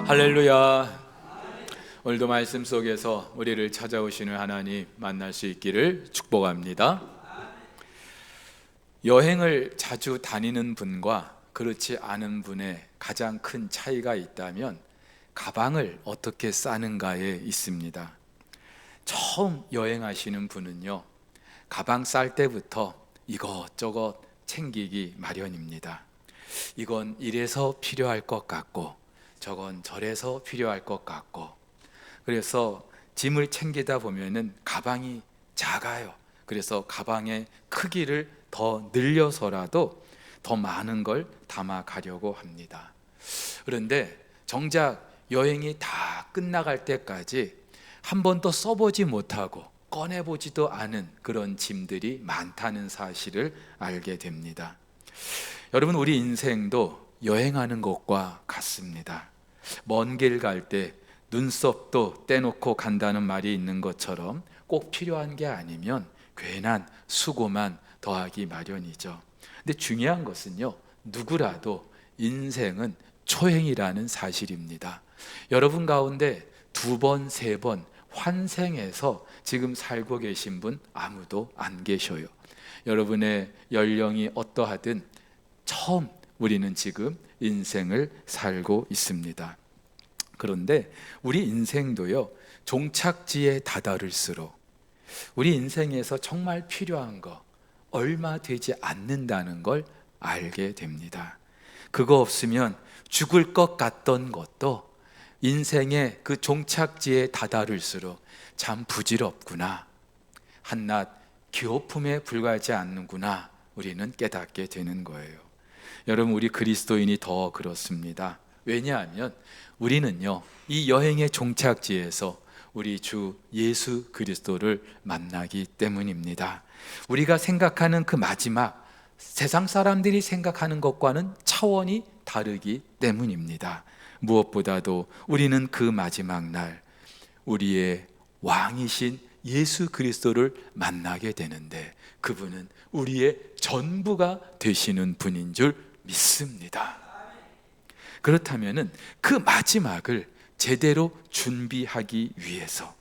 할렐루야. 오늘도 말씀 속에서 우리를 찾아오시는 하나님 만날 수 있기를 축복합니다. 여행을 자주 다니는 분과 그렇지 않은 분의 가장 큰 차이가 있다면 가방을 어떻게 싸는가에 있습니다. 처음 여행하시는 분은요, 가방 쌀 때부터 이것저것 챙기기 마련입니다. 이건 이래서 필요할 것 같고 저건 저래서 필요할 것 같고, 그래서 짐을 챙기다 보면은 가방이 작아요. 그래서 가방의 크기를 더 늘려서라도 더 많은 걸 담아 가려고 합니다. 그런데 정작 여행이 다 끝나갈 때까지 한 번도 써보지 못하고 꺼내보지도 않은 그런 짐들이 많다는 사실을 알게 됩니다. 여러분, 우리 인생도 여행하는 것과 같습니다. 먼 길 갈 때 눈썹도 떼놓고 간다는 말이 있는 것처럼 꼭 필요한 게 아니면 괜한 수고만 더하기 마련이죠. 근데 중요한 것은요, 누구라도 인생은 초행이라는 사실입니다. 여러분 가운데 두 번, 세 번 환생해서 지금 살고 계신 분 아무도 안 계셔요. 여러분의 연령이 어떠하든 처음 우리는 지금 인생을 살고 있습니다. 그런데 우리 인생도요, 종착지에 다다를수록 우리 인생에서 정말 필요한 거 얼마 되지 않는다는 걸 알게 됩니다. 그거 없으면 죽을 것 같던 것도 인생의 그 종착지에 다다를수록 참 부질없구나, 한낱 기호품에 불과하지 않는구나, 우리는 깨닫게 되는 거예요. 여러분, 우리 그리스도인이 더 그렇습니다. 왜냐하면 우리는요, 이 여행의 종착지에서 우리 주 예수 그리스도를 만나기 때문입니다. 우리가 생각하는 그 마지막, 세상 사람들이 생각하는 것과는 차원이 다르기 때문입니다. 무엇보다도 우리는 그 마지막 날 우리의 왕이신 예수 그리스도를 만나게 되는데, 그분은 우리의 전부가 되시는 분인 줄 믿습니다. 그렇다면은 그 마지막을 제대로 준비하기 위해서,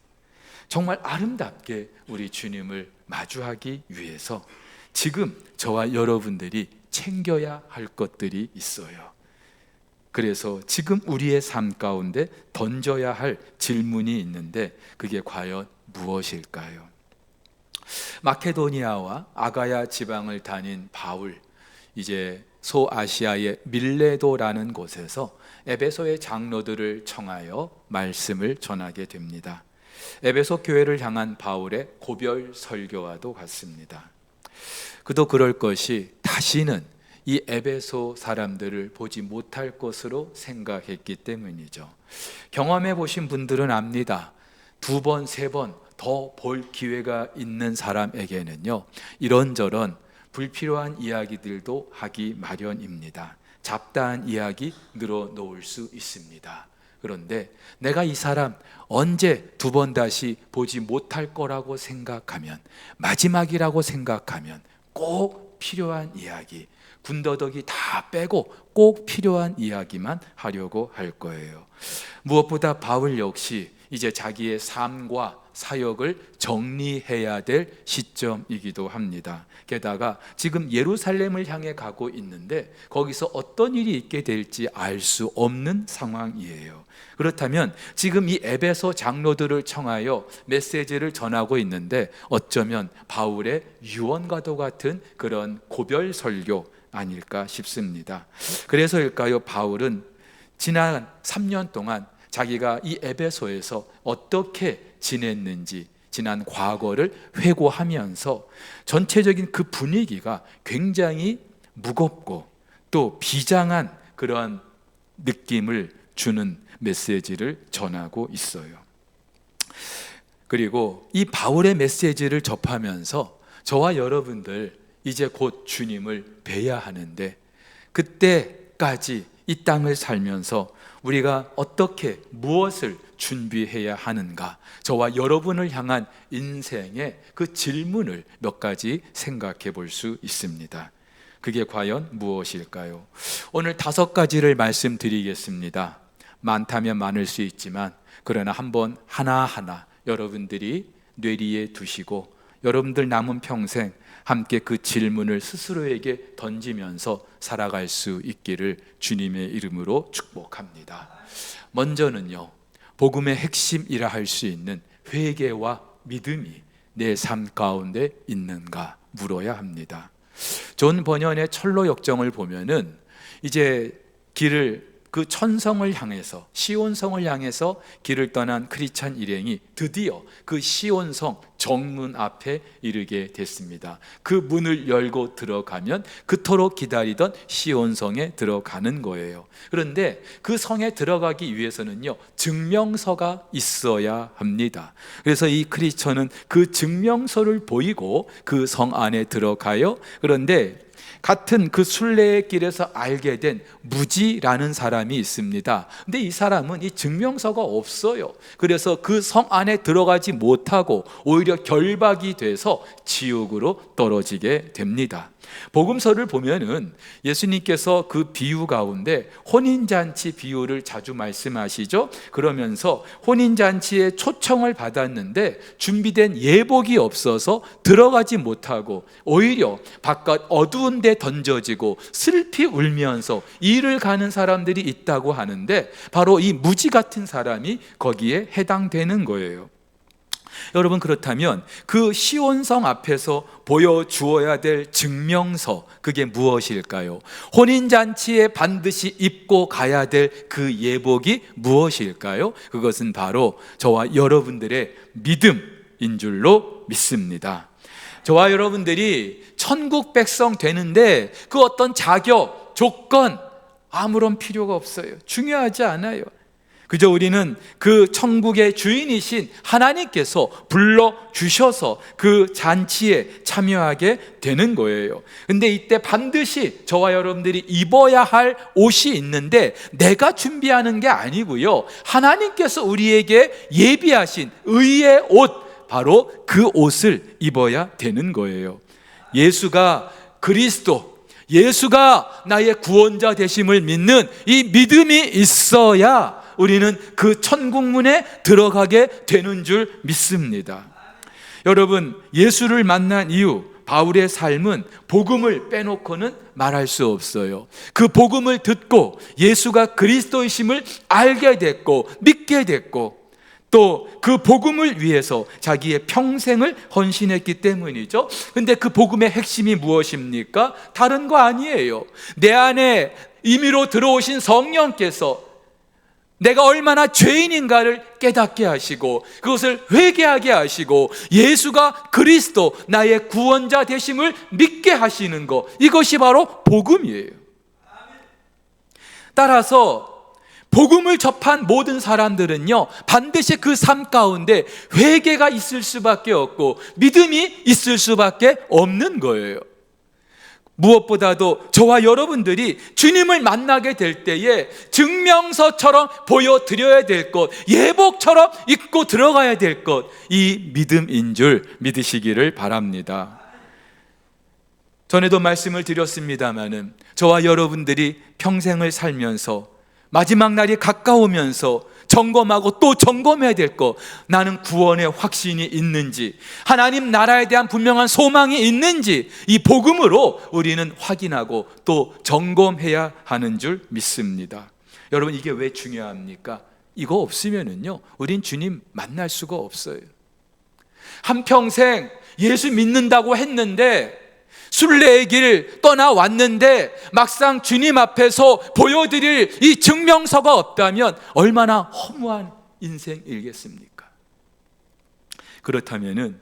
정말 아름답게 우리 주님을 마주하기 위해서 지금 저와 여러분들이 챙겨야 할 것들이 있어요. 그래서 지금 우리의 삶 가운데 던져야 할 질문이 있는데, 그게 과연 무엇일까요? 마케도니아와 아가야 지방을 다닌 바울, 이제 소아시아의 밀레도라는 곳에서 에베소의 장로들을 청하여 말씀을 전하게 됩니다. 에베소 교회를 향한 바울의 고별 설교와도 같습니다. 그도 그럴 것이 다시는 이 에베소 사람들을 보지 못할 것으로 생각했기 때문이죠. 경험해 보신 분들은 압니다. 두 번, 세 번 더 볼 기회가 있는 사람에게는요, 이런저런 불필요한 이야기들도 하기 마련입니다. 잡다한 이야기 늘어놓을 수 있습니다. 그런데 내가 이 사람 언제 두 번 다시 보지 못할 거라고 생각하면, 마지막이라고 생각하면 꼭 필요한 이야기, 군더더기 다 빼고 꼭 필요한 이야기만 하려고 할 거예요. 무엇보다 바울 역시 이제 자기의 삶과 사역을 정리해야 될 시점이기도 합니다. 게다가 지금 예루살렘을 향해 가고 있는데 거기서 어떤 일이 있게 될지 알 수 없는 상황이에요. 그렇다면 지금 이 에베소 장로들을 청하여 메시지를 전하고 있는데, 어쩌면 바울의 유언과도 같은 그런 고별 설교 아닐까 싶습니다. 그래서일까요? 바울은 지난 3년 동안 자기가 이 에베소에서 어떻게 지냈는지, 지난 과거를 회고하면서 전체적인 그 분위기가 굉장히 무겁고 또 비장한 그런 느낌을 주는 메시지를 전하고 있어요. 그리고 이 바울의 메시지를 접하면서 저와 여러분들 이제 곧 주님을 뵈야 하는데, 그때까지 이 땅을 살면서 우리가 어떻게 무엇을 준비해야 하는가, 저와 여러분을 향한 인생의 그 질문을 몇 가지 생각해 볼 수 있습니다. 그게 과연 무엇일까요? 오늘 5가지를 말씀드리겠습니다. 많다면 많을 수 있지만, 그러나 한번 하나하나 여러분들이 뇌리에 두시고 여러분들 남은 평생 함께 그 질문을 스스로에게 던지면서 살아갈 수 있기를 주님의 이름으로 축복합니다. 먼저는요, 복음의 핵심이라 할 수 있는 회개와 믿음이 내 삶 가운데 있는가 물어야 합니다. 존 버년의 철로 역정을 보면은 이제 그 천성을 향해서, 시온성을 향해서 길을 떠난 크리스찬 일행이 드디어 그 시온성 정문 앞에 이르게 됐습니다. 그 문을 열고 들어가면 그토록 기다리던 시온성에 들어가는 거예요. 그런데 그 성에 들어가기 위해서는요, 증명서가 있어야 합니다. 그래서 이 크리스천은 그 증명서를 보이고 그 성 안에 들어가요. 그런데 같은 그 순례의 길에서 알게 된 무지라는 사람이 있습니다. 근데 이 사람은 이 증명서가 없어요. 그래서 그 성 안에 들어가지 못하고 오히려 결박이 돼서 지옥으로 떨어지게 됩니다. 복음서를 보면은 예수님께서 그 비유 가운데 혼인잔치 비유를 자주 말씀하시죠. 그러면서 혼인잔치에 초청을 받았는데 준비된 예복이 없어서 들어가지 못하고 오히려 바깥 어두운 데 던져지고 슬피 울면서 이를 가는 사람들이 있다고 하는데, 바로 이 무지 같은 사람이 거기에 해당되는 거예요. 여러분, 그렇다면 그 시온성 앞에서 보여주어야 될 증명서, 그게 무엇일까요? 혼인잔치에 반드시 입고 가야 될 그 예복이 무엇일까요? 그것은 바로 저와 여러분들의 믿음인 줄로 믿습니다. 저와 여러분들이 천국 백성 되는데 그 어떤 자격, 조건 아무런 필요가 없어요. 중요하지 않아요. 그저 우리는 그 천국의 주인이신 하나님께서 불러주셔서 그 잔치에 참여하게 되는 거예요. 근데 이때 반드시 저와 여러분들이 입어야 할 옷이 있는데 내가 준비하는 게 아니고요, 하나님께서 우리에게 예비하신 의의 옷, 바로 그 옷을 입어야 되는 거예요. 예수가 그리스도, 예수가 나의 구원자 되심을 믿는 이 믿음이 있어야 우리는 그 천국문에 들어가게 되는 줄 믿습니다. 여러분, 예수를 만난 이후 바울의 삶은 복음을 빼놓고는 말할 수 없어요. 그 복음을 듣고 예수가 그리스도이심을 알게 됐고 믿게 됐고, 또 그 복음을 위해서 자기의 평생을 헌신했기 때문이죠. 근데 그 복음의 핵심이 무엇입니까? 다른 거 아니에요. 내 안에 임의로 들어오신 성령께서 내가 얼마나 죄인인가를 깨닫게 하시고 그것을 회개하게 하시고 예수가 그리스도 나의 구원자 되심을 믿게 하시는 것, 이것이 바로 복음이에요. 따라서 복음을 접한 모든 사람들은요, 반드시 그 삶 가운데 회개가 있을 수밖에 없고 믿음이 있을 수밖에 없는 거예요. 무엇보다도 저와 여러분들이 주님을 만나게 될 때에 증명서처럼 보여드려야 될 것, 예복처럼 입고 들어가야 될 것, 이 믿음인 줄 믿으시기를 바랍니다. 전에도 말씀을 드렸습니다마는 저와 여러분들이 평생을 살면서 마지막 날이 가까우면서 점검하고 또 점검해야 될 것, 나는 구원의 확신이 있는지, 하나님 나라에 대한 분명한 소망이 있는지, 이 복음으로 우리는 확인하고 또 점검해야 하는 줄 믿습니다. 여러분, 이게 왜 중요합니까? 이거 없으면은요, 우린 주님 만날 수가 없어요. 한평생 예수 믿는다고 했는데 순례의 길 떠나왔는데 막상 주님 앞에서 보여드릴 이 증명서가 없다면 얼마나 허무한 인생이겠습니까? 그렇다면은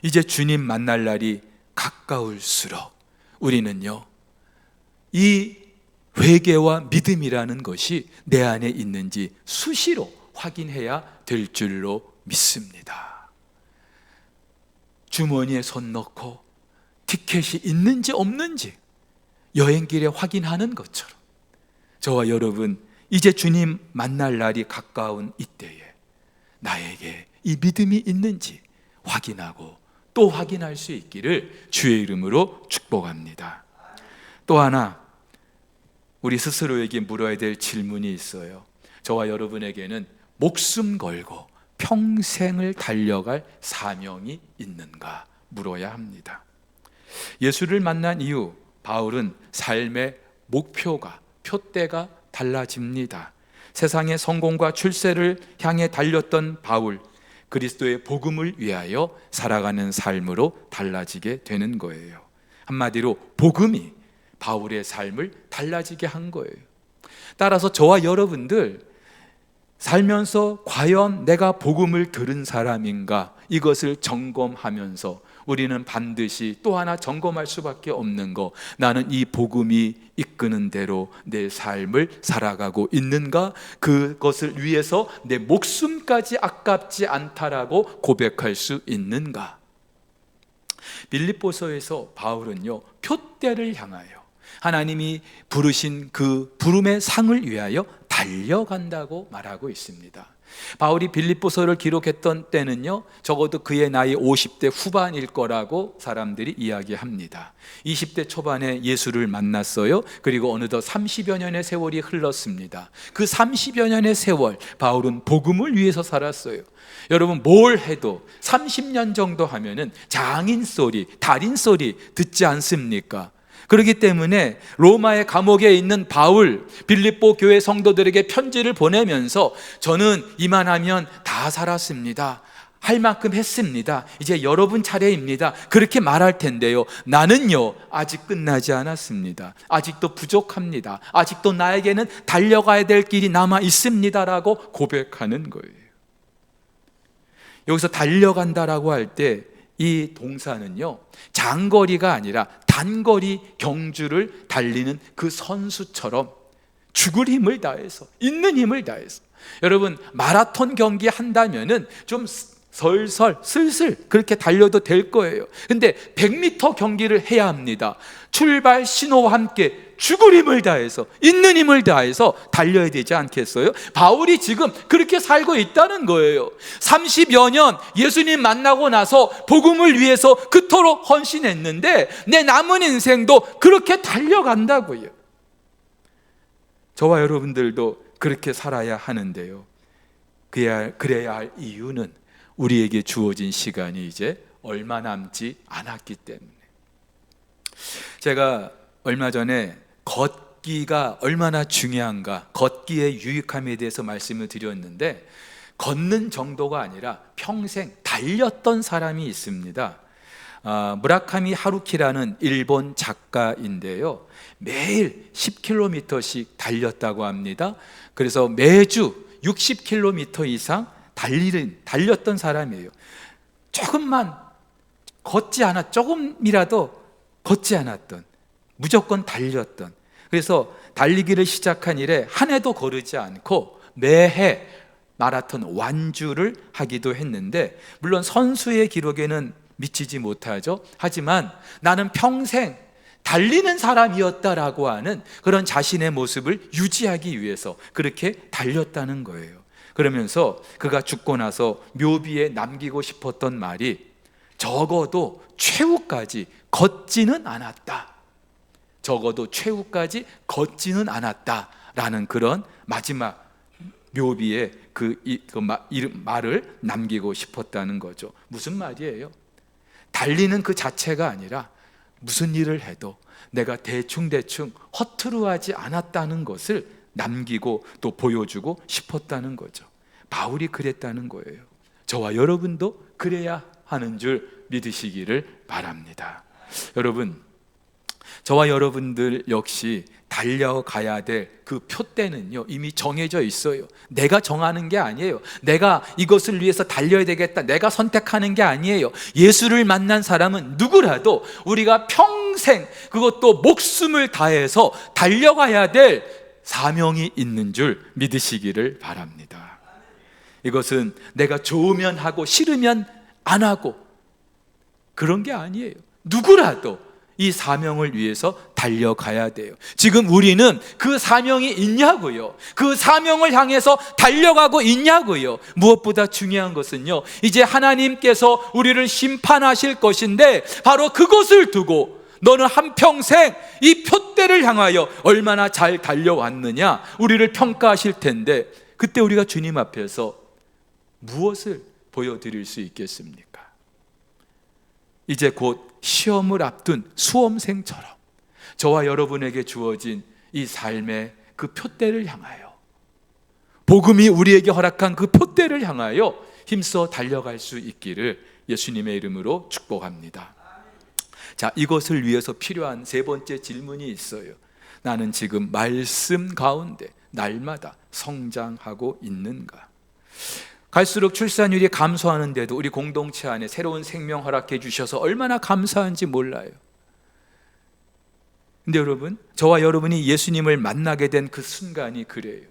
이제 주님 만날 날이 가까울수록 우리는요, 이 회개와 믿음이라는 것이 내 안에 있는지 수시로 확인해야 될 줄로 믿습니다. 주머니에 손 넣고 티켓이 있는지 없는지 여행길에 확인하는 것처럼 저와 여러분, 이제 주님 만날 날이 가까운 이때에 나에게 이 믿음이 있는지 확인하고 또 확인할 수 있기를 주의 이름으로 축복합니다. 또 하나 우리 스스로에게 물어야 될 질문이 있어요. 저와 여러분에게는 목숨 걸고 평생을 달려갈 사명이 있는가 물어야 합니다. 예수를 만난 이후 바울은 삶의 목표가, 표대가 달라집니다. 세상의 성공과 출세를 향해 달렸던 바울, 그리스도의 복음을 위하여 살아가는 삶으로 달라지게 되는 거예요. 한마디로 복음이 바울의 삶을 달라지게 한 거예요. 따라서 저와 여러분들 살면서 과연 내가 복음을 들은 사람인가, 이것을 점검하면서 우리는 반드시 또 하나 점검할 수밖에 없는 거, 나는 이 복음이 이끄는 대로 내 삶을 살아가고 있는가, 그것을 위해서 내 목숨까지 아깝지 않다라고 고백할 수 있는가. 빌립보서에서 바울은요, 표대를 향하여 하나님이 부르신 그 부름의 상을 위하여 달려간다고 말하고 있습니다. 바울이 빌립보서를 기록했던 때는요, 적어도 그의 나이 50대 후반일 거라고 사람들이 이야기합니다. 20대 초반에 예수를 만났어요. 그리고 어느덧 30여 년의 세월이 흘렀습니다. 그 30여 년의 세월, 바울은 복음을 위해서 살았어요. 여러분, 뭘 해도 30년 정도 하면은 장인 소리, 달인 소리 듣지 않습니까? 그렇기 때문에 로마의 감옥에 있는 바울, 빌립보 교회 성도들에게 편지를 보내면서 저는 이만하면 다 살았습니다. 할 만큼 했습니다. 이제 여러분 차례입니다. 그렇게 말할 텐데요, 나는요 아직 끝나지 않았습니다. 아직도 부족합니다. 아직도 나에게는 달려가야 될 길이 남아 있습니다라고 고백하는 거예요. 여기서 달려간다라고 할 때 이 동사는요, 장거리가 아니라 단거리 경주를 달리는 그 선수처럼 죽을 힘을 다해서, 있는 힘을 다해서. 여러분, 마라톤 경기 한다면은 좀 슬슬 그렇게 달려도 될 거예요. 근데 100m 경기를 해야 합니다. 출발 신호와 함께 죽을 힘을 다해서, 있는 힘을 다해서 달려야 되지 않겠어요? 바울이 지금 그렇게 살고 있다는 거예요. 30여 년 예수님 만나고 나서 복음을 위해서 그토록 헌신했는데 내 남은 인생도 그렇게 달려간다고요. 저와 여러분들도 그렇게 살아야 하는데요, 그래야 할 이유는 우리에게 주어진 시간이 이제 얼마 남지 않았기 때문에. 제가 얼마 전에 걷기가 얼마나 중요한가, 걷기의 유익함에 대해서 말씀을 드렸는데, 걷는 정도가 아니라 평생 달렸던 사람이 있습니다. 무라카미 하루키라는 일본 작가인데요, 매일 10km씩 달렸다고 합니다. 그래서 매주 60km 이상 달렸던 사람이에요. 조금이라도 걷지 않았던, 무조건 달렸던. 그래서 달리기를 시작한 이래 한 해도 거르지 않고 매해 마라톤 완주를 하기도 했는데, 물론 선수의 기록에는 미치지 못하죠. 하지만 나는 평생 달리는 사람이었다라고 하는 그런 자신의 모습을 유지하기 위해서 그렇게 달렸다는 거예요. 그러면서 그가 죽고 나서 묘비에 남기고 싶었던 말이, 적어도 최후까지 걷지는 않았다. 적어도 최후까지 걷지는 않았다라는 그런 마지막 묘비에 말을 남기고 싶었다는 거죠. 무슨 말이에요? 달리는 그 자체가 아니라 무슨 일을 해도 내가 대충 허투루하지 않았다는 것을 남기고 또 보여주고 싶었다는 거죠. 바울이 그랬다는 거예요. 저와 여러분도 그래야 하는 줄 믿으시기를 바랍니다. 여러분, 저와 여러분들 역시 달려가야 될 그 표대는요 이미 정해져 있어요. 내가 정하는 게 아니에요. 내가 이것을 위해서 달려야 되겠다, 내가 선택하는 게 아니에요. 예수를 만난 사람은 누구라도 우리가 평생, 그것도 목숨을 다해서 달려가야 될 사명이 있는 줄 믿으시기를 바랍니다. 이것은 내가 좋으면 하고 싫으면 안 하고 그런 게 아니에요. 누구라도 이 사명을 위해서 달려가야 돼요. 지금 우리는 그 사명이 있냐고요? 그 사명을 향해서 달려가고 있냐고요? 무엇보다 중요한 것은요, 이제 하나님께서 우리를 심판하실 것인데 바로 그것을 두고 너는 한평생 이 표대를 향하여 얼마나 잘 달려왔느냐 우리를 평가하실 텐데, 그때 우리가 주님 앞에서 무엇을 보여드릴 수 있겠습니까? 이제 곧 시험을 앞둔 수험생처럼 저와 여러분에게 주어진 이 삶의 그 표대를 향하여, 복음이 우리에게 허락한 그 표대를 향하여 힘써 달려갈 수 있기를 예수님의 이름으로 축복합니다. 자, 이것을 위해서 필요한 세 번째 질문이 있어요. 나는 지금 말씀 가운데 날마다 성장하고 있는가? 갈수록 출산율이 감소하는데도 우리 공동체 안에 새로운 생명 허락해 주셔서 얼마나 감사한지 몰라요. 근데 여러분, 저와 여러분이 예수님을 만나게 된 그 순간이 그래요.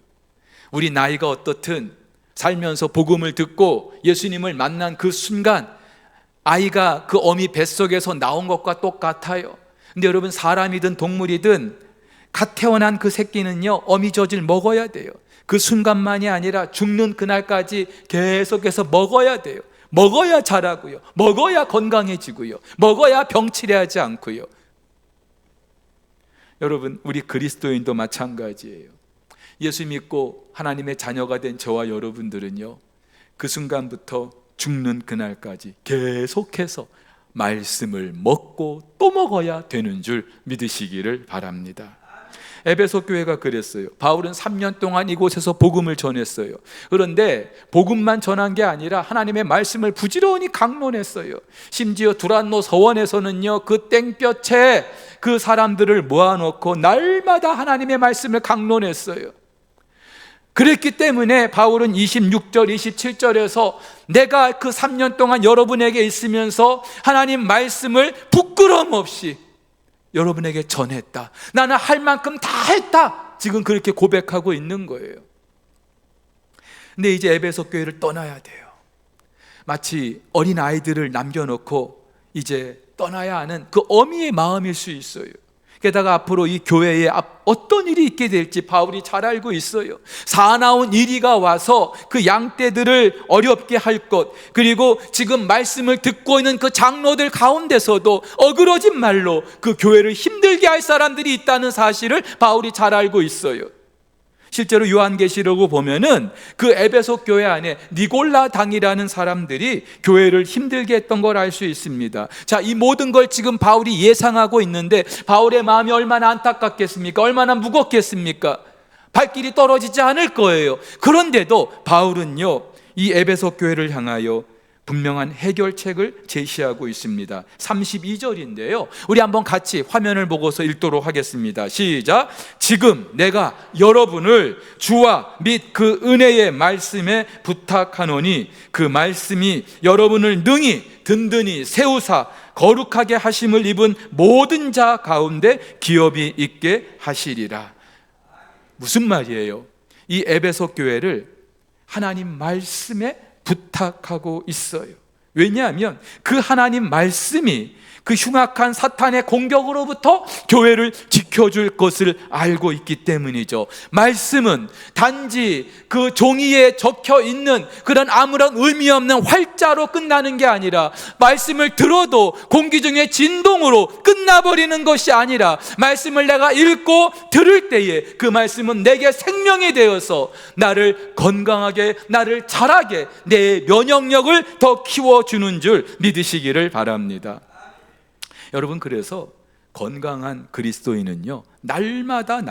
우리 나이가 어떻든 살면서 복음을 듣고 예수님을 만난 그 순간, 아이가 그 어미 뱃속에서 나온 것과 똑같아요. 근데 여러분, 사람이든 동물이든 갓 태어난 그 새끼는요, 어미젖을 먹어야 돼요. 그 순간만이 아니라 죽는 그날까지 계속해서 먹어야 돼요. 먹어야 자라고요. 먹어야 건강해지고요. 먹어야 병치레하지 않고요. 여러분, 우리 그리스도인도 마찬가지예요. 예수 믿고 하나님의 자녀가 된 저와 여러분들은요, 그 순간부터 죽는 그날까지 계속해서 말씀을 먹고 또 먹어야 되는 줄 믿으시기를 바랍니다. 에베소 교회가 그랬어요. 바울은 3년 동안 이곳에서 복음을 전했어요. 그런데 복음만 전한 게 아니라 하나님의 말씀을 부지런히 강론했어요. 심지어 두란노 서원에서는요, 그 땡볕에 그 사람들을 모아놓고 날마다 하나님의 말씀을 강론했어요. 그랬기 때문에 바울은 26절, 27절에서 내가 그 3년 동안 여러분에게 있으면서 하나님 말씀을 부끄러움 없이 여러분에게 전했다. 나는 할 만큼 다 했다. 지금 그렇게 고백하고 있는 거예요. 근데 이제 에베소 교회를 떠나야 돼요. 마치 어린 아이들을 남겨놓고 이제 떠나야 하는 그 어미의 마음일 수 있어요. 게다가 앞으로 이 교회에 어떤 일이 있게 될지 바울이 잘 알고 있어요. 사나운 이리가 와서 그 양떼들을 어렵게 할 것, 그리고 지금 말씀을 듣고 있는 그 장로들 가운데서도 어그러진 말로 그 교회를 힘들게 할 사람들이 있다는 사실을 바울이 잘 알고 있어요. 실제로 요한계시록을 보면은 그 에베소 교회 안에 니골라 당이라는 사람들이 교회를 힘들게 했던 걸 알 수 있습니다. 자, 이 모든 걸 지금 바울이 예상하고 있는데 바울의 마음이 얼마나 안타깝겠습니까? 얼마나 무겁겠습니까? 발길이 떨어지지 않을 거예요. 그런데도 바울은요, 이 에베소 교회를 향하여 분명한 해결책을 제시하고 있습니다. 32절인데요, 우리 한번 같이 화면을 보고서 읽도록 하겠습니다. 시작. 지금 내가 여러분을 주와 및 그 은혜의 말씀에 부탁하노니 그 말씀이 여러분을 능히 든든히 세우사 거룩하게 하심을 입은 모든 자 가운데 기업이 있게 하시리라. 무슨 말이에요? 이 에베소 교회를 하나님 말씀에 부탁하고 있어요. 왜냐하면 그 하나님 말씀이 그 흉악한 사탄의 공격으로부터 교회를 지켜줄 것을 알고 있기 때문이죠. 말씀은 단지 그 종이에 적혀 있는 그런 아무런 의미 없는 활자로 끝나는 게 아니라, 말씀을 들어도 공기 중에 진동으로 끝나버리는 것이 아니라, 말씀을 내가 읽고 들을 때에 그 말씀은 내게 생명이 되어서 나를 건강하게, 나를 자라게, 내 면역력을 더 키워주는 줄 믿으시기를 바랍니다. 여러분, 그래서 건강한 그리스도인은요, 날마다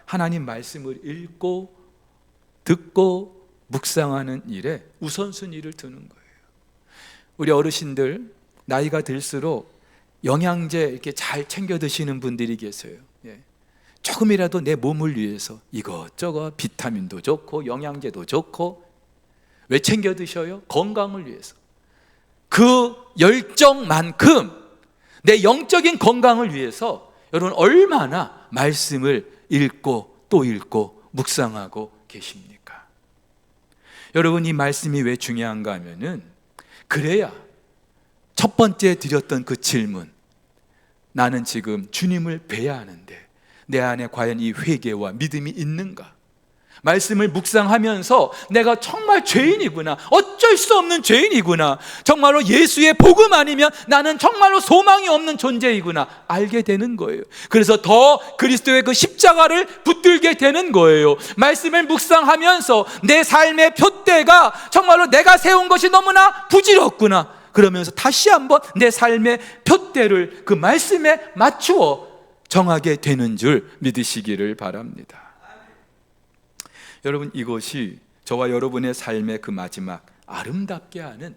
하나님 말씀을 읽고 듣고 묵상하는 일에 우선순위를 두는 거예요. 우리 어르신들 나이가 들수록 영양제 이렇게 잘 챙겨 드시는 분들이 계세요. 조금이라도 내 몸을 위해서 이것저것 비타민도 좋고 영양제도 좋고. 왜 챙겨 드셔요? 건강을 위해서. 그 열정만큼 내 영적인 건강을 위해서 여러분 얼마나 말씀을 읽고 또 읽고 묵상하고 계십니까? 여러분, 이 말씀이 왜 중요한가 하면은, 그래야 첫 번째 드렸던 그 질문, 나는 지금 주님을 뵈야 하는데 내 안에 과연 이 회개와 믿음이 있는가? 말씀을 묵상하면서 내가 정말 죄인이구나, 어쩔 수 없는 죄인이구나, 정말로 예수의 복음 아니면 나는 정말로 소망이 없는 존재이구나 알게 되는 거예요. 그래서 더 그리스도의 그 십자가를 붙들게 되는 거예요. 말씀을 묵상하면서 내 삶의 푯대가 정말로 내가 세운 것이 너무나 부질없구나, 그러면서 다시 한번 내 삶의 푯대를 그 말씀에 맞추어 정하게 되는 줄 믿으시기를 바랍니다. 여러분, 이것이 저와 여러분의 삶의 그 마지막 아름답게 하는,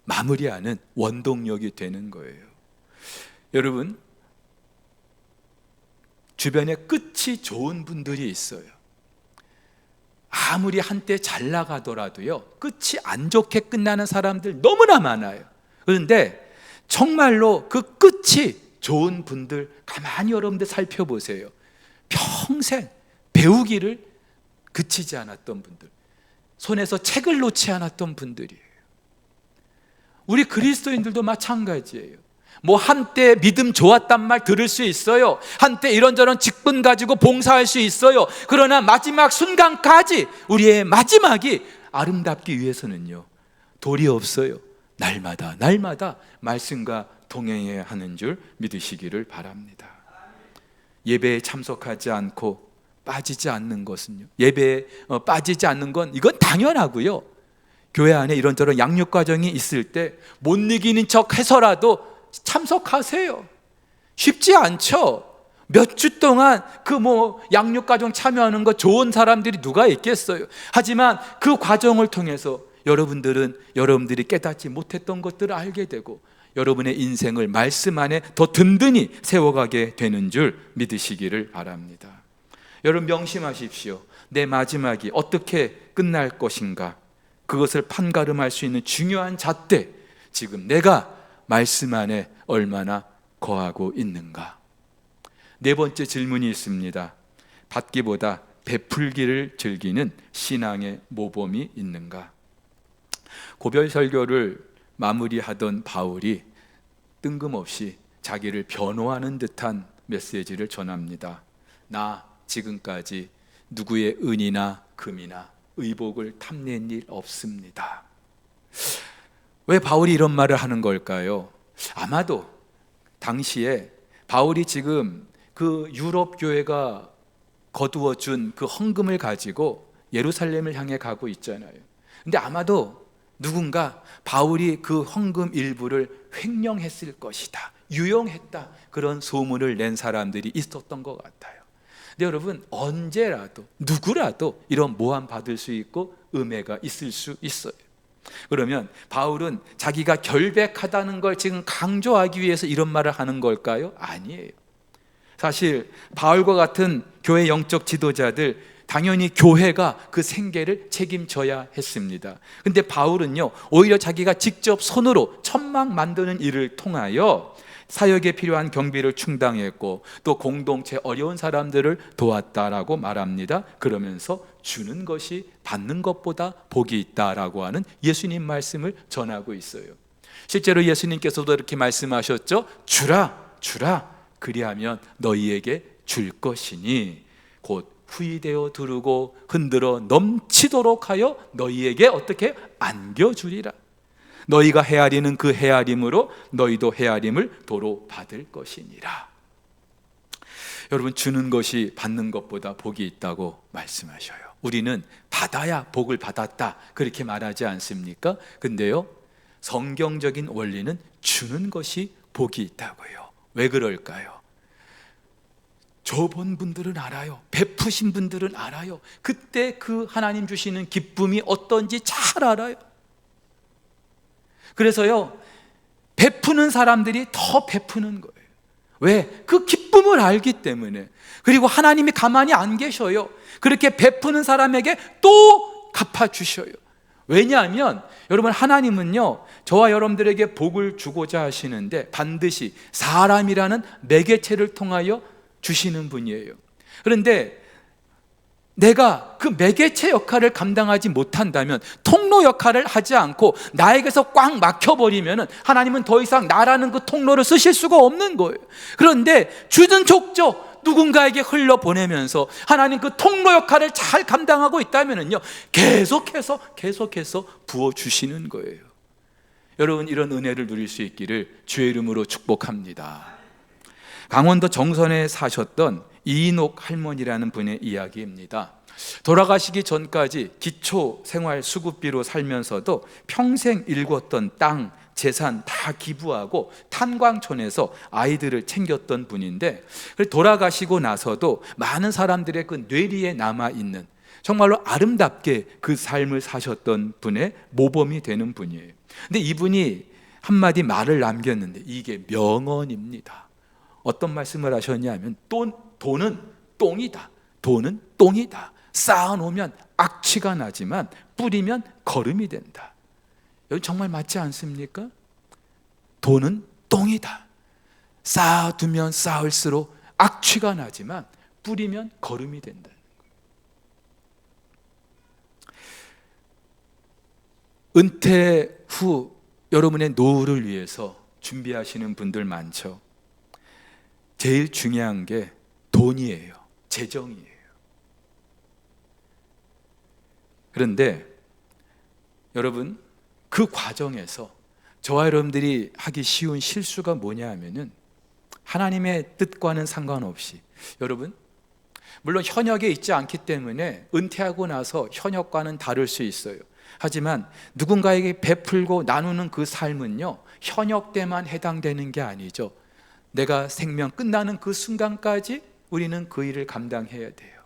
마무리하는 원동력이 되는 거예요. 여러분, 주변에 끝이 좋은 분들이 있어요. 아무리 한때 잘 나가더라도요, 끝이 안 좋게 끝나는 사람들 너무나 많아요. 그런데 정말로 그 끝이 좋은 분들 가만히 여러분들 살펴보세요. 평생 배우기를 그치지 않았던 분들, 손에서 책을 놓지 않았던 분들이에요. 우리 그리스도인들도 마찬가지예요. 뭐 한때 믿음 좋았단 말 들을 수 있어요. 한때 이런저런 직분 가지고 봉사할 수 있어요. 그러나 마지막 순간까지 우리의 마지막이 아름답기 위해서는요, 도리 없어요. 날마다 말씀과 동행해야 하는 줄 믿으시기를 바랍니다. 예배에 참석하지 않고 빠지지 않는 것은요, 예배에 빠지지 않는 건 이건 당연하고요. 교회 안에 이런저런 양육 과정이 있을 때 못 이기는 척 해서라도 참석하세요. 쉽지 않죠. 몇 주 동안 그 양육 과정 참여하는 거 좋은 사람들이 누가 있겠어요. 하지만 그 과정을 통해서 여러분들이 깨닫지 못했던 것들을 알게 되고 여러분의 인생을 말씀 안에 더 든든히 세워가게 되는 줄 믿으시기를 바랍니다. 여러분, 명심하십시오. 내 마지막이 어떻게 끝날 것인가, 그것을 판가름할 수 있는 중요한 잣대, 지금 내가 말씀 안에 얼마나 거하고 있는가. 네 번째 질문이 있습니다. 받기보다 베풀기를 즐기는 신앙의 모범이 있는가. 고별 설교를 마무리하던 바울이 뜬금없이 자기를 변호하는 듯한 메시지를 전합니다. 나 지금까지 누구의 은이나 금이나 의복을 탐낸 일 없습니다. 왜 바울이 이런 말을 하는 걸까요? 아마도 당시에 바울이 지금 그 유럽 교회가 거두어준 그 헌금을 가지고 예루살렘을 향해 가고 있잖아요. 근데 아마도 누군가 바울이 그 헌금 일부를 횡령했을 것이다, 유용했다, 그런 소문을 낸 사람들이 있었던 것 같아요. 근데 여러분, 언제라도 누구라도 이런 모함 받을 수 있고 음해가 있을 수 있어요. 그러면 바울은 자기가 결백하다는 걸 지금 강조하기 위해서 이런 말을 하는 걸까요? 아니에요. 사실 바울과 같은 교회 영적 지도자들, 당연히 교회가 그 생계를 책임져야 했습니다. 근데 바울은요, 오히려 자기가 직접 손으로 천막 만드는 일을 통하여 사역에 필요한 경비를 충당했고 또 공동체 어려운 사람들을 도왔다라고 말합니다. 그러면서 주는 것이 받는 것보다 복이 있다라고 하는 예수님 말씀을 전하고 있어요. 실제로 예수님께서도 이렇게 말씀하셨죠. 주라 그리하면 너희에게 줄 것이니 곧 후이되어 두르고 흔들어 넘치도록 하여 너희에게 어떻게 안겨주리라. 너희가 헤아리는 그 헤아림으로 너희도 헤아림을 도로 받을 것이니라. 여러분, 주는 것이 받는 것보다 복이 있다고 말씀하셔요. 우리는 받아야 복을 받았다 그렇게 말하지 않습니까? 근데요, 성경적인 원리는 주는 것이 복이 있다고요. 왜 그럴까요? 줘본 분들은 알아요. 베푸신 분들은 알아요. 그때 그 하나님 주시는 기쁨이 어떤지 잘 알아요. 그래서요, 베푸는 사람들이 더 베푸는 거예요. 왜? 그 기쁨을 알기 때문에. 그리고 하나님이 가만히 안 계셔요. 그렇게 베푸는 사람에게 또 갚아주셔요. 왜냐하면 여러분, 하나님은요, 저와 여러분들에게 복을 주고자 하시는데 반드시 사람이라는 매개체를 통하여 주시는 분이에요. 그런데 내가 그 매개체 역할을 감당하지 못한다면, 통로 역할을 하지 않고 나에게서 꽉 막혀버리면 하나님은 더 이상 나라는 그 통로를 쓰실 수가 없는 거예요. 그런데 주는 족족 누군가에게 흘려보내면서 하나님 그 통로 역할을 잘 감당하고 있다면요, 계속해서 부어주시는 거예요. 여러분, 이런 은혜를 누릴 수 있기를 주의 이름으로 축복합니다. 강원도 정선에 사셨던 이인옥 할머니라는 분의 이야기입니다. 돌아가시기 전까지 기초생활수급비로 살면서도 평생 일궜던 땅, 재산 다 기부하고 탄광촌에서 아이들을 챙겼던 분인데, 돌아가시고 나서도 많은 사람들의 그 뇌리에 남아있는 정말로 아름답게 그 삶을 사셨던 분의 모범이 되는 분이에요. 근데 이분이 한마디 말을 남겼는데 이게 명언입니다. 어떤 말씀을 하셨냐면, 돈은 똥이다. 돈은 똥이다. 쌓아놓으면 악취가 나지만 뿌리면 거름이 된다. 여기 정말 맞지 않습니까? 돈은 똥이다. 쌓아두면 쌓을수록 악취가 나지만 뿌리면 거름이 된다. 은퇴 후 여러분의 노후를 위해서 준비하시는 분들 많죠. 제일 중요한 게 돈이에요. 재정이에요. 그런데 여러분, 그 과정에서 저와 여러분들이 하기 쉬운 실수가 뭐냐 하면은, 하나님의 뜻과는 상관없이, 여러분, 물론 현역에 있지 않기 때문에 은퇴하고 나서 현역과는 다를 수 있어요. 하지만 누군가에게 베풀고 나누는 그 삶은요, 현역 때만 해당되는 게 아니죠. 내가 생명 끝나는 그 순간까지 우리는 그 일을 감당해야 돼요.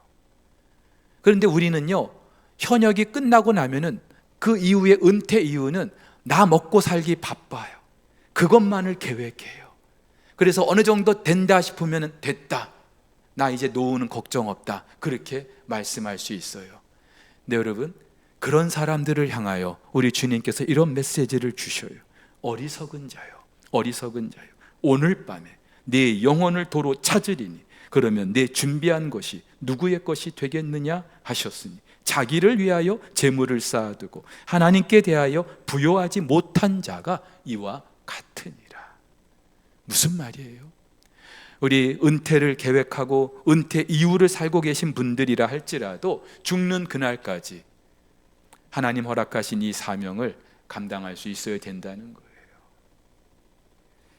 그런데 우리는요, 현역이 끝나고 나면은 그 이후에 은퇴 이후는 나 먹고 살기 바빠요. 그것만을 계획해요. 그래서 어느 정도 된다 싶으면 됐다, 나 이제 노후는 걱정 없다, 그렇게 말씀할 수 있어요. 근데 여러분, 그런 사람들을 향하여 우리 주님께서 이런 메시지를 주셔요. 어리석은 자요, 어리석은 자요, 오늘 밤에 네 영혼을 도로 찾으리니 그러면 내 준비한 것이 누구의 것이 되겠느냐 하셨으니, 자기를 위하여 재물을 쌓아두고 하나님께 대하여 부요하지 못한 자가 이와 같으니라. 무슨 말이에요? 우리 은퇴를 계획하고 은퇴 이후를 살고 계신 분들이라 할지라도 죽는 그날까지 하나님 허락하신 이 사명을 감당할 수 있어야 된다는 거예요.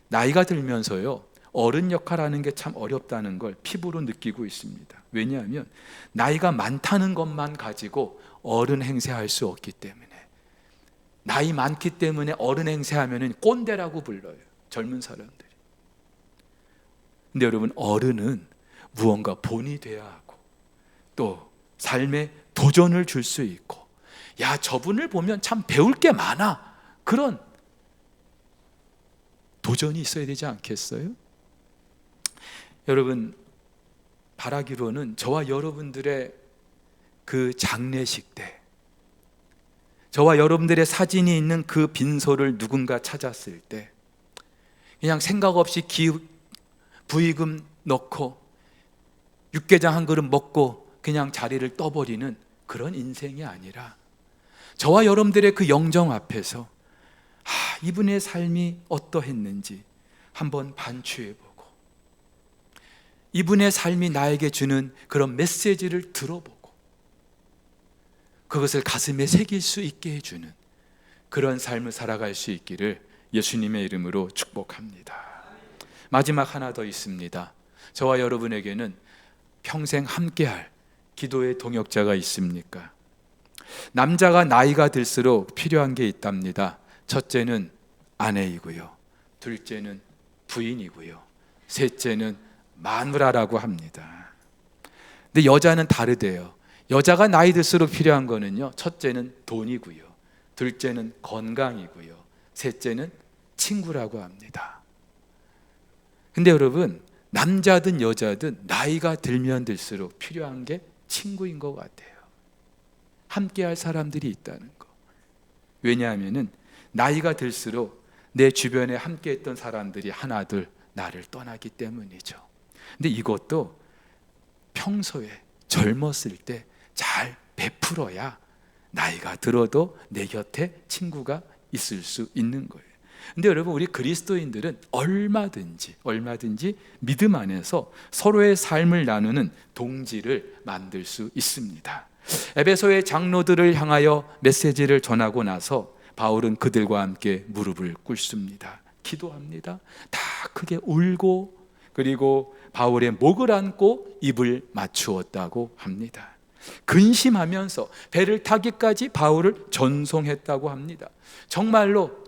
나이가 들면서요, 어른 역할하는 게 참 어렵다는 걸 피부로 느끼고 있습니다. 왜냐하면 나이가 많다는 것만 가지고 어른 행세할 수 없기 때문에. 나이 많기 때문에 어른 행세하면 꼰대라고 불러요, 젊은 사람들이. 근데 여러분, 어른은 무언가 본이 돼야 하고 또 삶에 도전을 줄 수 있고, 야, 저분을 보면 참 배울 게 많아, 그런 도전이 있어야 되지 않겠어요? 여러분, 바라기로는 저와 여러분들의 그 장례식 때, 저와 여러분들의 사진이 있는 그 빈소를 누군가 찾았을 때 그냥 생각 없이 부의금 넣고 육개장 한 그릇 먹고 그냥 자리를 떠버리는 그런 인생이 아니라, 저와 여러분들의 그 영정 앞에서 이분의 삶이 어떠했는지 한번 반추해보고, 이분의 삶이 나에게 주는 그런 메시지를 들어보고 그것을 가슴에 새길 수 있게 해주는 그런 삶을 살아갈 수 있기를 예수님의 이름으로 축복합니다. 마지막 하나 더 있습니다. 저와 여러분에게는 평생 함께할 기도의 동역자가 있습니까? 남자가 나이가 들수록 필요한 게 있답니다. 첫째는 아내이고요, 둘째는 부인이고요, 셋째는 마누라라고 합니다. 근데 여자는 다르대요. 여자가 나이 들수록 필요한 거는요, 첫째는 돈이고요, 둘째는 건강이고요, 셋째는 친구라고 합니다. 근데 여러분, 남자든 여자든 나이가 들면 들수록 필요한 게 친구인 것 같아요. 함께할 사람들이 있다는 거. 왜냐하면은 나이가 들수록 내 주변에 함께했던 사람들이 하나둘 나를 떠나기 때문이죠. 근데 이것도 평소에 젊었을 때 잘 베풀어야 나이가 들어도 내 곁에 친구가 있을 수 있는 거예요. 근데 여러분, 우리 그리스도인들은 얼마든지 믿음 안에서 서로의 삶을 나누는 동지를 만들 수 있습니다. 에베소의 장로들을 향하여 메시지를 전하고 나서 바울은 그들과 함께 무릎을 꿇습니다. 기도합니다. 다 크게 울고, 그리고 바울의 목을 안고 입을 맞추었다고 합니다. 근심하면서 배를 타기까지 바울을 전송했다고 합니다. 정말로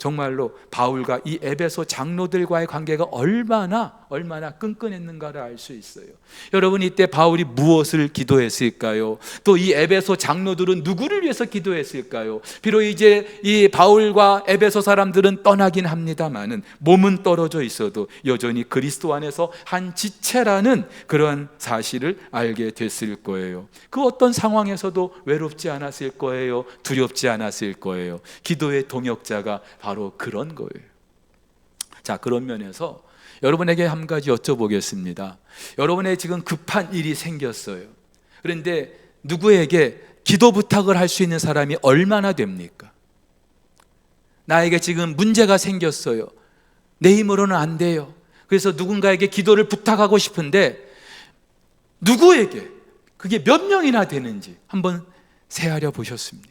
바울과 이 에베소 장로들과의 관계가 얼마나 끈끈했는가를 알 수 있어요. 여러분, 이때 바울이 무엇을 기도했을까요? 또 이 에베소 장로들은 누구를 위해서 기도했을까요? 비록 이제 이 바울과 에베소 사람들은 떠나긴 합니다만은 몸은 떨어져 있어도 여전히 그리스도 안에서 한 지체라는 그런 사실을 알게 됐을 거예요. 그 어떤 상황에서도 외롭지 않았을 거예요. 두렵지 않았을 거예요. 기도의 동역자가 바로 그런 거예요. 자, 그런 면에서 여러분에게 한 가지 여쭤보겠습니다. 여러분의 지금 급한 일이 생겼어요. 그런데 누구에게 기도 부탁을 할 수 있는 사람이 얼마나 됩니까? 나에게 지금 문제가 생겼어요. 내 힘으로는 안 돼요. 그래서 누군가에게 기도를 부탁하고 싶은데 누구에게, 그게 몇 명이나 되는지 한번 세하려 보셨습니까?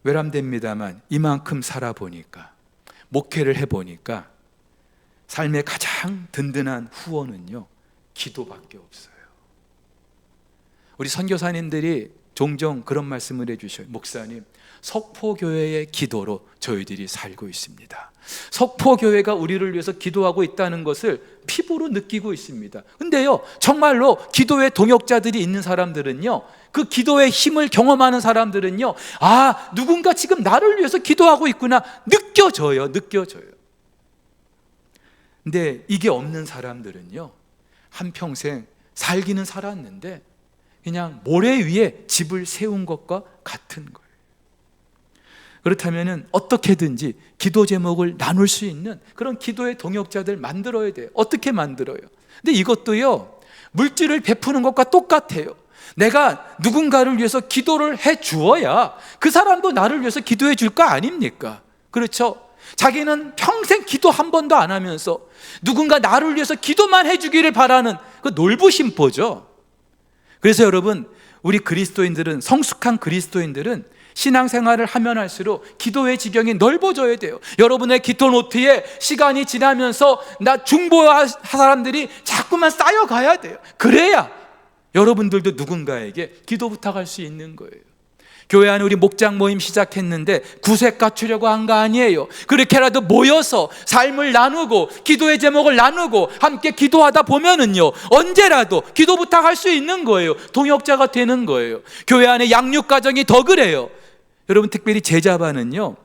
외람됩니다만 이만큼 살아보니까, 목회를 해보니까 삶의 가장 든든한 후원은요, 기도밖에 없어요. 우리 선교사님들이 종종 그런 말씀을 해주셔요. 목사님, 석포교회의 기도로 저희들이 살고 있습니다. 석포교회가 우리를 위해서 기도하고 있다는 것을 피부로 느끼고 있습니다. 근데요, 정말로 기도의 동역자들이 있는 사람들은요, 그 기도의 힘을 경험하는 사람들은요, 아, 누군가 지금 나를 위해서 기도하고 있구나 느껴져요. 근데 이게 없는 사람들은요, 한평생 살기는 살았는데 그냥 모래 위에 집을 세운 것과 같은 거예요. 그렇다면 어떻게든지 기도 제목을 나눌 수 있는 그런 기도의 동역자들 만들어야 돼요. 어떻게 만들어요? 근데 이것도요, 물질을 베푸는 것과 똑같아요. 내가 누군가를 위해서 기도를 해 주어야 그 사람도 나를 위해서 기도해 줄 거 아닙니까? 그렇죠? 자기는 평생 기도 한 번도 안 하면서 누군가 나를 위해서 기도만 해 주기를 바라는 그 놀부심보죠. 그래서 여러분, 우리 그리스도인들은, 성숙한 그리스도인들은 신앙생활을 하면 할수록 기도의 지경이 넓어져야 돼요. 여러분의 기도 노트에 시간이 지나면서 나 중보할 사람들이 자꾸만 쌓여가야 돼요. 그래야 여러분들도 누군가에게 기도 부탁할 수 있는 거예요. 교회 안에 우리 목장 모임 시작했는데 구색 갖추려고 한 거 아니에요. 그렇게라도 모여서 삶을 나누고 기도의 제목을 나누고 함께 기도하다 보면은요, 언제라도 기도 부탁할 수 있는 거예요. 동역자가 되는 거예요. 교회 안에 양육가정이 더 그래요. 여러분, 특별히 제자반은요,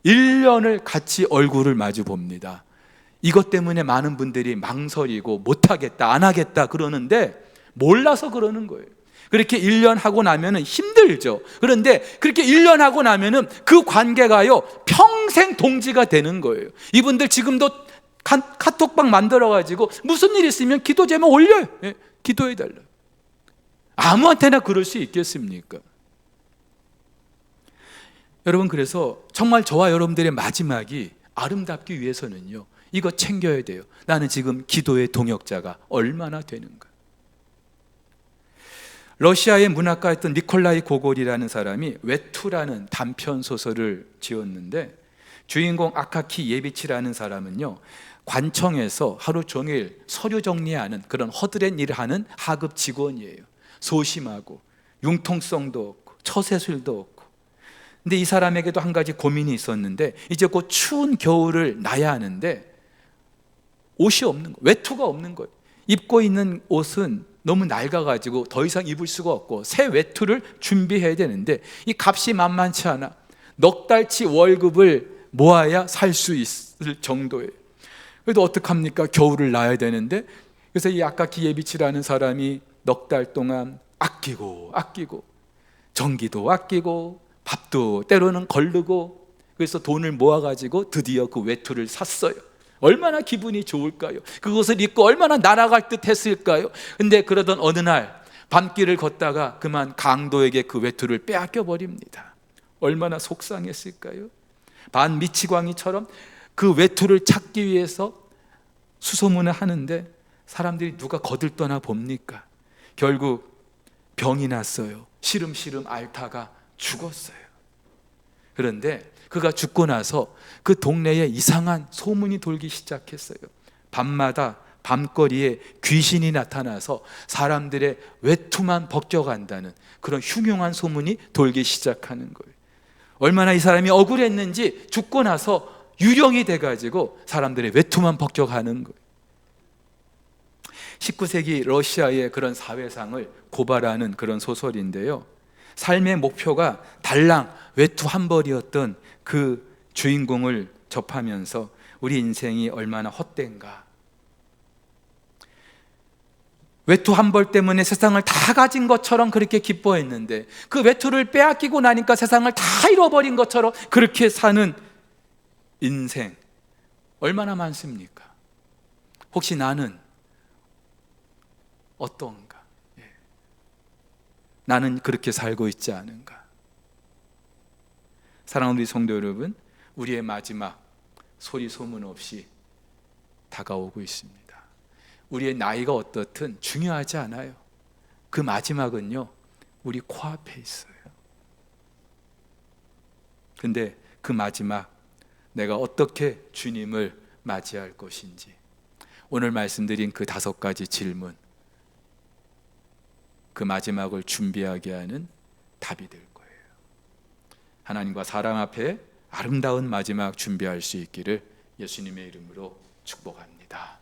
1년을 같이 얼굴을 마주 봅니다. 이것 때문에 많은 분들이 망설이고 못하겠다, 안 하겠다 그러는데 몰라서 그러는 거예요. 그렇게 1년 하고 나면은 힘들죠. 그런데 그렇게 1년 하고 나면은 그 관계가요, 평생 동지가 되는 거예요. 이분들 지금도 카톡방 만들어가지고 무슨 일 있으면 기도 제목 올려요. 기도해달라. 아무한테나 그럴 수 있겠습니까? 여러분, 그래서 정말 저와 여러분들의 마지막이 아름답기 위해서는요, 이거 챙겨야 돼요. 나는 지금 기도의 동역자가 얼마나 되는가. 러시아의 문학가였던 니콜라이 고골이라는 사람이 외투라는 단편 소설을 지었는데, 주인공 아카키 예비치라는 사람은요, 관청에서 하루 종일 서류 정리하는 그런 허드렛 일을 하는 하급 직원이에요. 소심하고 융통성도 없고 처세술도 없고. 근데 이 사람에게도 한 가지 고민이 있었는데, 이제 곧 추운 겨울을 나야 하는데 옷이 없는 거예요. 외투가 없는 거예요. 입고 있는 옷은 너무 낡아가지고 더 이상 입을 수가 없고 새 외투를 준비해야 되는데 이 값이 만만치 않아. 넉 달치 월급을 모아야 살 수 있을 정도예요. 그래도 어떡합니까? 겨울을 나야 되는데. 그래서 이 아카키 예비치라는 사람이 넉 달 동안 아끼고 전기도 아끼고 밥도 때로는 거르고, 그래서 돈을 모아가지고 드디어 그 외투를 샀어요. 얼마나 기분이 좋을까요? 그것을 입고 얼마나 날아갈 듯 했을까요? 근데 그러던 어느 날 밤길을 걷다가 그만 강도에게 그 외투를 빼앗겨 버립니다. 얼마나 속상했을까요? 반미치광이처럼 그 외투를 찾기 위해서 수소문을 하는데 사람들이 누가 거들떠나 봅니까? 결국 병이 났어요. 시름시름 앓다가 죽었어요. 그런데 그가 죽고 나서 그 동네에 이상한 소문이 돌기 시작했어요. 밤마다 밤거리에 귀신이 나타나서 사람들의 외투만 벗겨간다는 그런 흉흉한 소문이 돌기 시작하는 거예요. 얼마나 이 사람이 억울했는지 죽고 나서 유령이 돼가지고 사람들의 외투만 벗겨가는 거예요. 19세기 러시아의 그런 사회상을 고발하는 그런 소설인데요, 삶의 목표가 달랑 외투 한 벌이었던 그 주인공을 접하면서 우리 인생이 얼마나 헛된가, 외투 한 벌 때문에 세상을 다 가진 것처럼 그렇게 기뻐했는데 그 외투를 빼앗기고 나니까 세상을 다 잃어버린 것처럼 그렇게 사는 인생 얼마나 많습니까? 혹시 나는 어떤가? 나는 그렇게 살고 있지 않은가? 사랑하는 우리 성도 여러분, 우리의 마지막 소리 소문 없이 다가오고 있습니다. 우리의 나이가 어떻든 중요하지 않아요. 그 마지막은요, 우리 코앞에 있어요. 근데 그 마지막, 내가 어떻게 주님을 맞이할 것인지, 오늘 말씀드린 그 5가지 질문, 그 마지막을 준비하게 하는 답이 될 거예요. 하나님과 사람 앞에 아름다운 마지막 준비할 수 있기를 예수님의 이름으로 축복합니다.